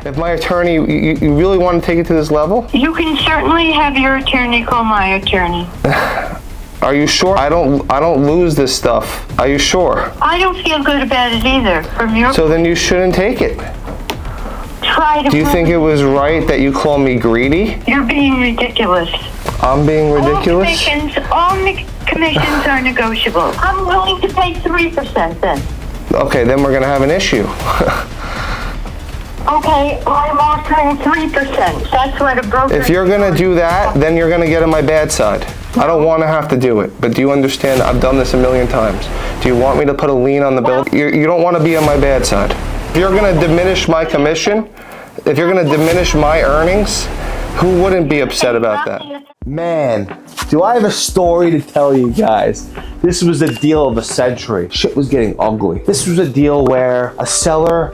If my attorney, you really want to take it to this level? You can certainly have your attorney call my attorney. Are you sure? I don't lose this stuff. Are you sure? I don't feel good about it either. From your So then you shouldn't take it. try to. Do you think it was right that you call me greedy? You're being ridiculous. I'm being ridiculous? All commissions are negotiable. I'm willing to pay 3% then. Okay, then we're gonna have an issue. Okay, I'm offering 3%. That's what a broker... If you're gonna do that, then you're gonna get on my bad side. I don't wanna have to do it, but do you understand? I've done this a million times. Do you want me to put a lien on the bill? You don't wanna be on my bad side. If you're gonna diminish my commission, if you're gonna diminish my earnings, who wouldn't be upset about that? Man, do I have a story to tell you guys. This was the deal of the century. Shit was getting ugly. This was a deal where a seller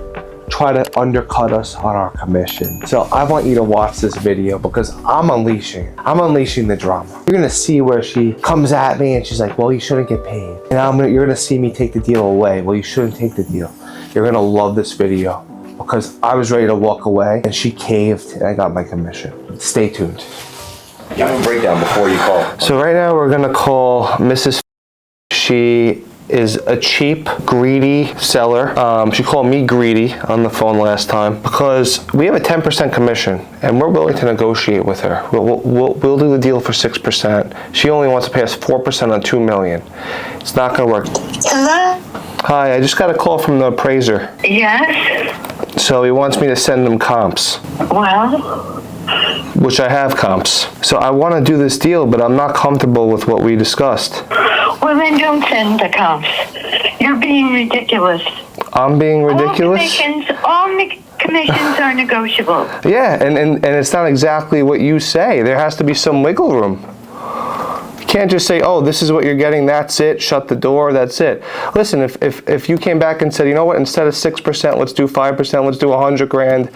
tried to undercut us on our commission. So I want you to watch this video because I'm unleashing the drama. You're gonna see where she comes at me and she's like, well, you shouldn't get paid. And you're gonna see me take the deal away. Well, you shouldn't take the deal. You're gonna love this video because I was ready to walk away and she caved and I got my commission. Stay tuned. Give a breakdown before you call. So right now we're gonna call Mrs. She is a cheap, greedy seller. She called me greedy on the phone last time because we have a 10% commission and we're willing to negotiate with her. We'll do the deal for 6%. She only wants to pay us 4% on $2 million. It's not gonna work. Hello? Hi, I just got a call from the appraiser. Yes? So he wants me to send him comps, Well? which I have comps. So I want to do this deal, but I'm not comfortable with what we discussed. Well, then don't send the comps. You're being ridiculous. I'm being ridiculous? All commissions are negotiable. Yeah, and it's not exactly what you say. There has to be some wiggle room. You can't just say, oh, this is what you're getting, that's it, shut the door, that's it. Listen, if you came back and said, you know what, instead of 6%, let's do 5%, let's do 100 grand,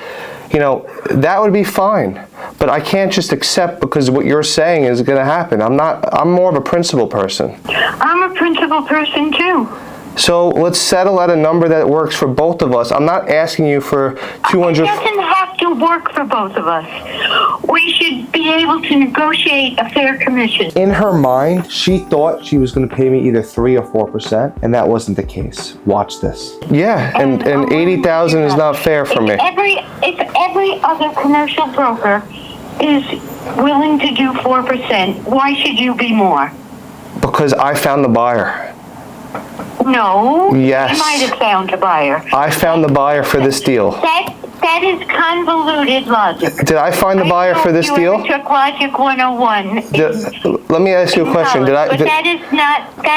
you know, that would be fine. But I can't just accept because what you're saying is gonna happen. I'm more of a principle person. I'm a principal person too. So let's settle at a number that works for both of us. I'm not asking you for 200. It doesn't have to work for both of us. We should be able to negotiate a fair commission. In her mind, she thought she was going to pay me either 3 or 4%, and that wasn't the case. Watch this. Yeah, and 80,000 is not fair for me. If every other commercial broker is willing to do 4%, why should you be more? Because I found the buyer. No. Yes. You might have found a buyer. I found the buyer for this deal. That is convoluted logic. Did I find the buyer for this deal? You took Logic 101. Let me ask you a question. But that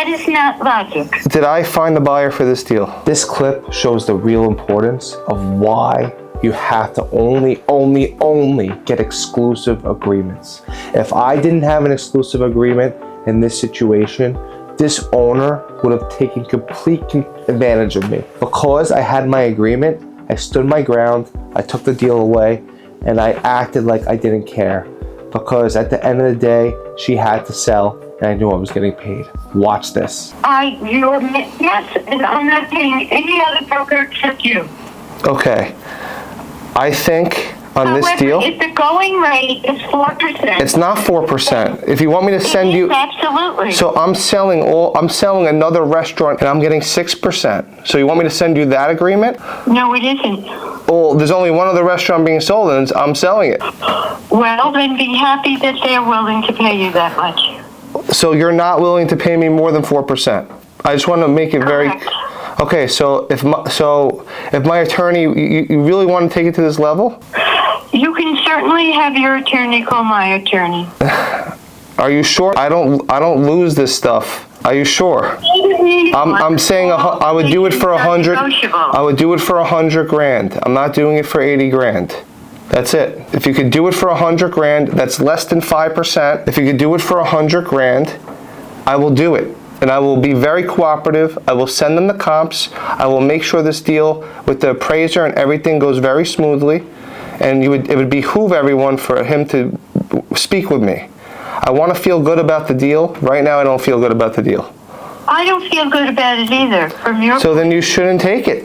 is not logic. Did I find the buyer for this deal? This clip shows the real importance of why you have to only get exclusive agreements. If I didn't have an exclusive agreement in this situation, this owner would have taken complete advantage of me. Because I had my agreement, I stood my ground, I took the deal away, and I acted like I didn't care. Because at the end of the day, she had to sell, and I knew I was getting paid. Watch this. Yes, and I'm not paying any other broker except you. Okay. I think on this deal, if the going rate is 4%. it's not 4%. If you want me to send you, absolutely. so I'm selling another restaurant and I'm getting 6%. So you want me to send you that agreement? No, it isn't. Well, there's only one other restaurant being sold and I'm selling it. Well, then be happy that they're willing to pay you that much. So you're not willing to pay me more than 4%. I just want to make it very. Correct. Okay, so if my attorney, you really want to take it to this level? You can certainly have your attorney call my attorney. Are you sure? I don't lose this stuff. Are you sure? I'm saying I would do it for 100. I would do it for 100 grand. I'm not doing it for 80 grand. That's it. If you could do it for 100 grand, that's less than 5%. If you could do it for 100 grand, I will do it. And I will be very cooperative. I will send them the comps. I will make sure this deal with the appraiser and everything goes very smoothly. And it would behoove everyone for him to speak with me. I want to feel good about the deal. Right now, I don't feel good about the deal. I don't feel good about it either. So then you shouldn't take it.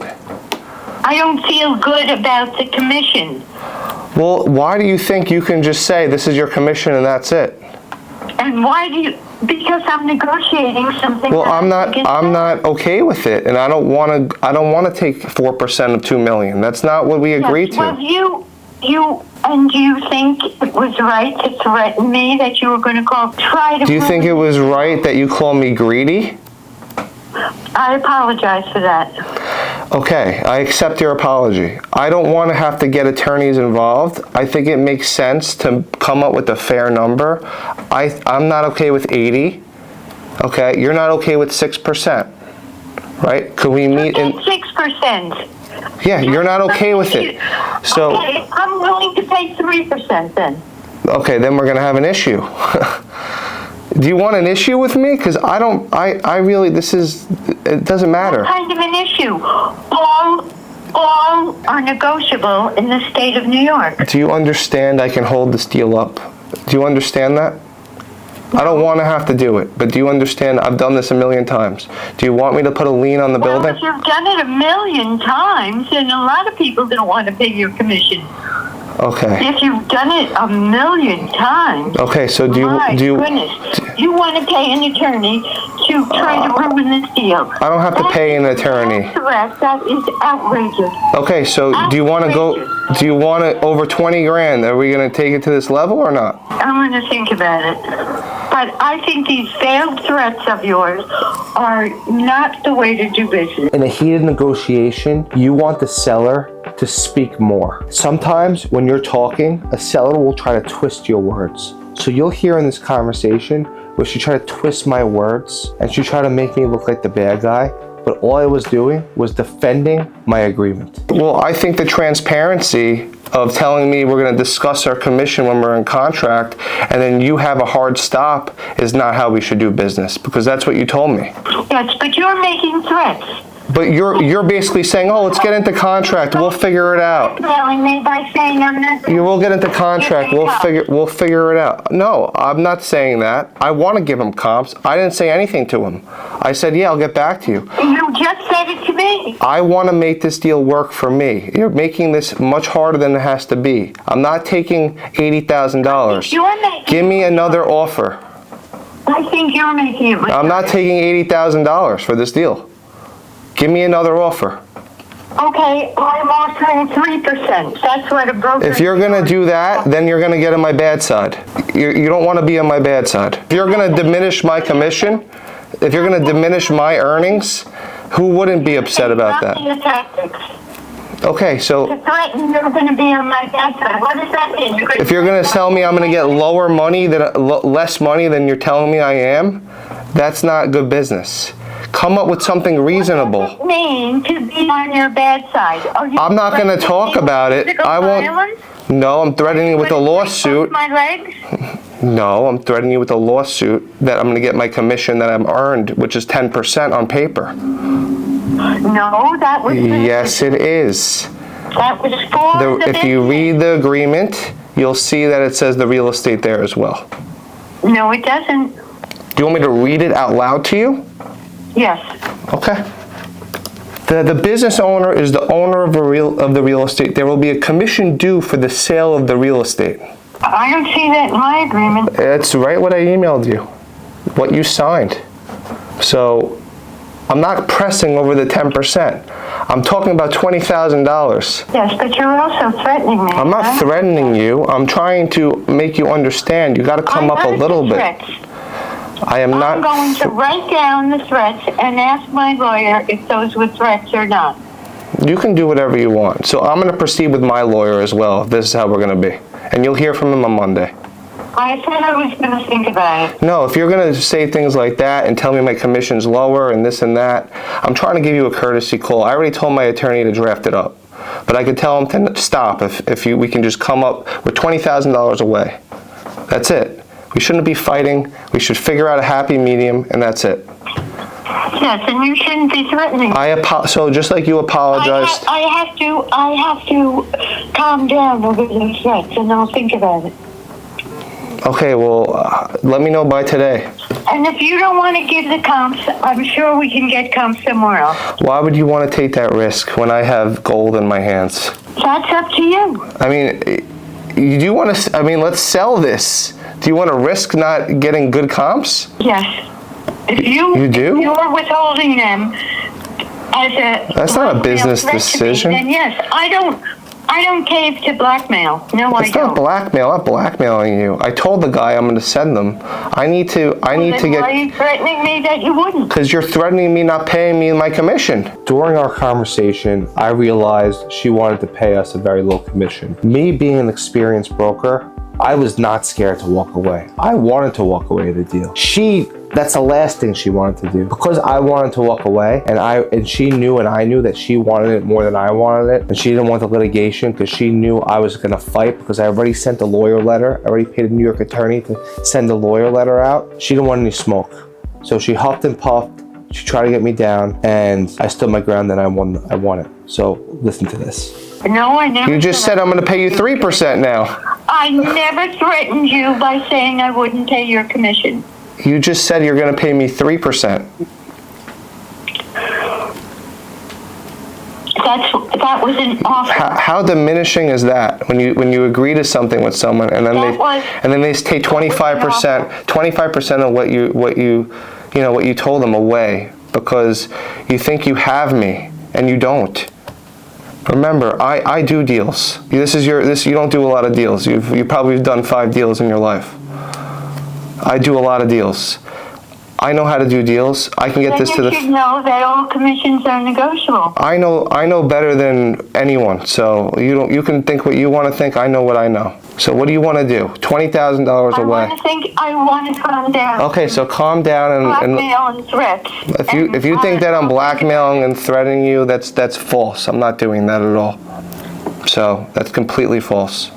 I don't feel good about the commission. Well, why do you think you can just say this is your commission and that's it? And why do you? Because I'm negotiating something. Well, I'm not okay with it, and I don't want to take 4% of $2 million. That's not what we agreed to. Well, do you think it was right to threaten me that you were going to try to? Do you think it was right that you call me greedy? I apologize for that. Okay, I accept your apology. I don't want to have to get attorneys involved. I think it makes sense to come up with a fair number. I'm not okay with 80. Okay, you're not okay with 6%, right? Could we meet in 6%? Yeah, you're not okay with it. So okay, I'm willing to pay 3% then. Okay, then we're gonna have an issue. Do you want an issue with me? Because I really, it doesn't matter. What kind of an issue? All are negotiable in the state of New York. Do you understand I can hold this deal up? Do you understand that? I don't want to have to do it, but do you understand I've done this a million times? Do you want me to put a lien on the building? Well, if you've done it a million times, then a lot of people don't want to pay your commission. Okay. If you've done it a million times. Okay, so do you You want to pay an attorney to try to ruin this deal? I don't have to pay an attorney. That's correct. That is outrageous. Okay, so do you want to go? Do you want it over 20 grand? Are we going to take it to this level or not? I'm going to think about it. But I think these failed threats of yours are not the way to do business. In a heated negotiation, you want the seller to speak more. Sometimes when you're talking, a seller will try to twist your words. So you'll hear in this conversation where she tried to twist my words and she tried to make me look like the bad guy, but all I was doing was defending my agreement. Well, I think the transparency of telling me we're going to discuss our commission when we're in contract and then you have a hard stop is not how we should do business, because that's what you told me. Yes, but you're making threats. But you're basically saying, oh, let's get into contract, we'll figure it out. Blackmailing me by saying I'm not. You will get into contract, we'll figure it out. No, I'm not saying that. I want to give him comps. I didn't say anything to him. I said, yeah, I'll get back to you. You just said it to me. I want to make this deal work for me. You're making this much harder than it has to be. I'm not taking $80,000. Give me another offer. I think you're making it much I'm not taking $80,000 for this deal. Give me another offer. Okay, I'm offering 3%. That's what a broker. If you're going to do that, then you're going to get on my bad side. You don't want to be on my bad side. If you're going to diminish my commission, if you're going to diminish my earnings, who wouldn't be upset about that? Okay, so To threaten you're going to be on my bad side. What does that mean? if you're going to tell me I'm going to get lower money, less money than you're telling me I am, that's not good business. Come up with something reasonable. What does it mean to be on your bad side? I'm not going to talk about it. I won't. No, I'm threatening you with a lawsuit. My legs? No, I'm threatening you with a lawsuit that I'm going to get my commission that I'm earned, which is 10% on paper. No, that was. Yes, it is. That was for the If you read the agreement, you'll see that it says the real estate there as well. No, it doesn't. Do you want me to read it out loud to you? Yes. Okay. The business owner is the owner of the real estate. There will be a commission due for the sale of the real estate. I don't see that in my agreement. It's right what I emailed you, what you signed. So I'm not pressing over the 10%. I'm talking about $20,000. Yes, but you're also threatening me. I'm not threatening you. I'm trying to make you understand. You got to come up a little bit. I am not. I'm going to write down the threats and ask my lawyer if those were threats or not. You can do whatever you want. So I'm going to proceed with my lawyer as well. This is how we're going to be. And you'll hear from him on Monday. I said I was going to think about it. No, if you're going to say things like that and tell me my commission's lower and this and that, I'm trying to give you a courtesy call. I already told my attorney to draft it up. But I could tell him to stop if we can just come up with $20,000 away. That's it. We shouldn't be fighting. We should figure out a happy medium, and that's it. Yes, and you shouldn't be threatening. So just like you apologized. I have to calm down over those threats, and I'll think about it. Okay, well, let me know by today. And if you don't want to give the comps, I'm sure we can get comps somewhere else. Why would you want to take that risk when I have gold in my hands? That's up to you. I mean, you do want to, I mean, let's sell this. Do you want to risk not getting good comps? Yes. If you do? If you're withholding them as a That's not a blackmail business threat to me, decision. then yes, I don't cave to blackmail. No, I It's don't. not blackmail. I'm not blackmailing you. I told the guy I'm going to send them. I need to Then why are get, you threatening me that you wouldn't? because you're threatening me not paying me my commission. During our conversation, I realized she wanted to pay us a very low commission. Me being an experienced broker, I was not scared to walk away. I wanted to walk away the deal. That's the last thing she wanted to do. Because I wanted to walk away, and she knew and I knew that she wanted it more than I wanted it, and she didn't want the litigation because she knew I was gonna fight because I already sent a lawyer letter. I already paid a New York attorney to send a lawyer letter out. She didn't want any smoke. So she huffed and puffed. She tried to get me down, and I stood my ground and I won it. So listen to this. No, I never. You just said I'm going to pay you 3% now. I never threatened you by saying I wouldn't pay your commission. You just said you're going to pay me 3%. That was an offer. How diminishing is that when you agree to something with someone and then they take 25% of what you told them away because you think you have me and you don't. Remember, I do deals. You don't do a lot of deals. You probably have done 5 deals in your life. I do a lot of deals. I know how to do deals. I can get this to the. You should know that all commissions are negotiable. I know better than anyone. So you can think what you want to think. I know what I know. So what do you want to do? $20,000 away. I want to calm down. Okay, so calm down and blackmail and threats. if you think that I'm blackmailing and threatening you, that's false. I'm not doing that at all. So that's completely false.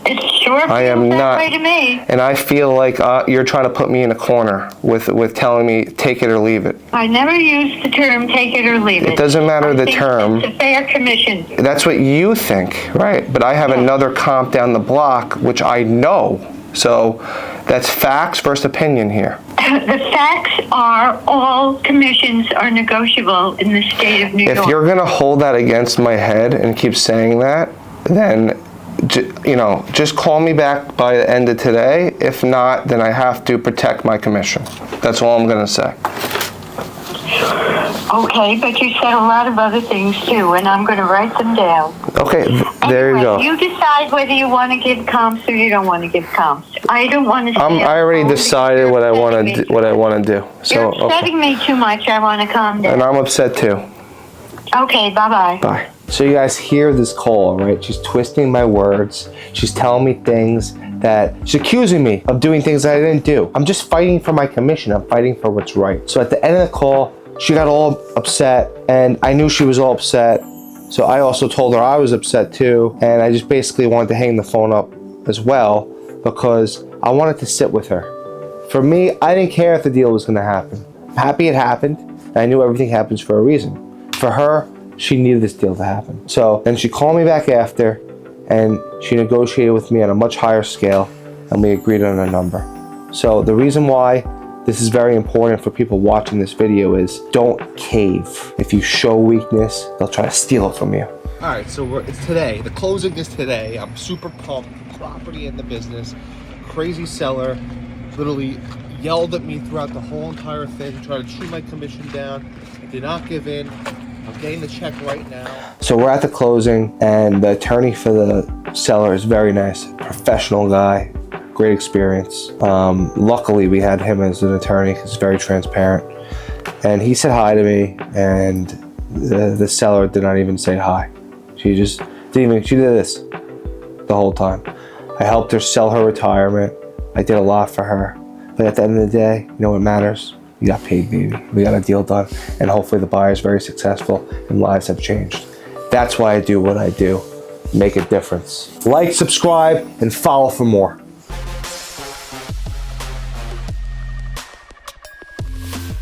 It sure feels I am that not, way to me. and I feel like you're trying to put me in a corner with telling me take it or leave it. I never used the term take it or leave it. It doesn't matter the I think term. It's a fair commission. That's what you think, right? But I have another comp down the block, which I know. So that's facts versus opinion here. The facts are all commissions are negotiable in the state of New York. If you're going to hold that against my head and keep saying that, then just call me back by the end of today. If not, then I have to protect my commission. That's all I'm going to say. Okay, but you said a lot of other things too, and I'm going to write them down. Okay, there you go. You decide whether you want to give comps or you don't want to give comps. I don't want to. I already decided what I want to do. What I want to do. So you're upsetting me too much. I want to calm down. And I'm upset too. Okay, bye-bye. Bye. So you guys hear this call, right? She's twisting my words. She's telling me things that she's accusing me of doing things that I didn't do. I'm just fighting for my commission. I'm fighting for what's right. So at the end of the call, she got all upset, and I knew she was all upset. So I also told her I was upset too, and I just basically wanted to hang the phone up as well because I wanted to sit with her. For me, I didn't care if the deal was going to happen. I'm happy it happened, and I knew everything happens for a reason. For her, she needed this deal to happen. So then she called me back after, and she negotiated with me on a much higher scale, and we agreed on a number. So the reason why this is very important for people watching this video is don't cave. If you show weakness, they'll try to steal it from you. All right, so it's today. The closing is today. I'm super pumped. Property in the business. Crazy seller. Literally yelled at me throughout the whole entire thing, tried to chew my commission down. I did not give in. I'm getting the check right now. So we're at the closing, and the attorney for the seller is very nice. Professional guy. Great experience. Luckily, we had him as an attorney. He's very transparent. And he said hi to me, and the seller did not even say hi. She just didn't even, she did this the whole time. I helped her sell her retirement. I did a lot for her. But at the end of the day, you know what matters? You got paid, baby. We got a deal done, and hopefully the buyer is very successful and lives have changed. That's why I do what I do. Make a difference. Like, subscribe, and follow for more.